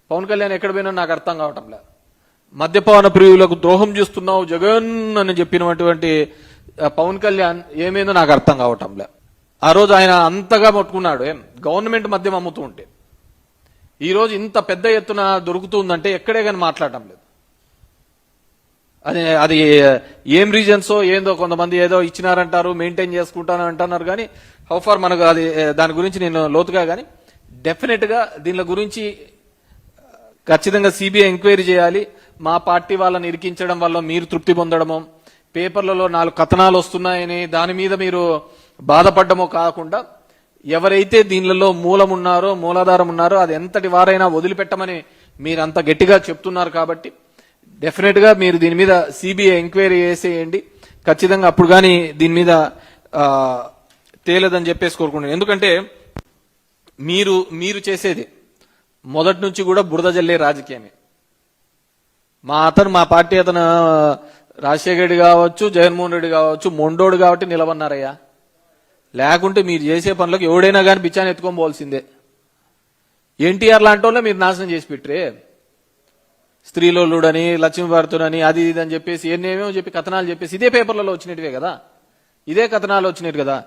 పవన్ కళ్యాణ్ ఎక్కడ పోయినా నాకు అర్థం కావటంలే. మద్యపాన ప్రియులకు ద్రోహం చేస్తున్నావు జగన్ అని చెప్పినటువంటి పవన్ కళ్యాణ్ ఏమైందో నాకు అర్థం కావటంలే. ఆ రోజు ఆయన అంతగా పట్టుకున్నాడు గవర్నమెంట్ మద్యం అమ్ముతూ ఉంటే. ఈ రోజు ఇంత పెద్ద ఎత్తున దొరుకుతుందంటే ఎక్కడే కానీ మాట్లాడటం లేదు. అది ఏం రీజన్సో ఏందో, కొంతమంది ఏదో ఇచ్చినారంటారు, మెయింటైన్ చేసుకుంటాను అంటున్నారు. కానీ హౌ ఫార్ మనకు అది దాని గురించి నేను లోతుగా, కానీ డెఫినెట్ గా దీని గురించి ఖచ్చితంగా సిబిఐ ఎంక్వైరీ చేయాలి. మా పార్టీ వాళ్ళని ఇరికించడం వల్ల మీరు తృప్తి పొందడమో, పేపర్లలో 4 కథనాలు వస్తున్నాయని దాని మీద మీరు బాధపడ్డమో కాకుండా, ఎవరైతే దీనిలో మూలాధారం ఉన్నారో అది ఎంతటి వారైనా వదిలిపెట్టమని మీరు అంత గట్టిగా చెప్తున్నారు. కాబట్టి డెఫినెట్ గా మీరు దీని మీద సిబిఐ ఎంక్వైరీ చేసేయండి ఖచ్చితంగా. అప్పుడు కానీ దీని మీద తేలేదని చెప్పేసి కోరుకుంటున్నాను. ఎందుకంటే మీరు చేసేది మొదటి నుంచి కూడా బురద జల్లే రాజకీయమే. మా పార్టీ అతను రాజశేఖర రెడ్డి కావచ్చు, జగన్మోహన్ రెడ్డి కావచ్చు, మొండోడు కాబట్టి నిలబన్నారయ్యా. లేకుంటే మీరు చేసే పనులకు ఎవడైనా కానీ బిచ్చాన్ని ఎత్తుకొని పోవాల్సిందే. ఎన్టీఆర్ లాంటి వాళ్ళే మీరు నాశనం చేసి పెట్టరే. స్త్రీలోలుడని, లక్ష్మీభారతుడని, అది ఇది అని చెప్పేసి ఎన్నేమో చెప్పి కథనాలు చెప్పేసి ఇదే పేపర్లలో వచ్చినట్టువే కదా, ఇదే కథనాలు వచ్చినట్టు కదా.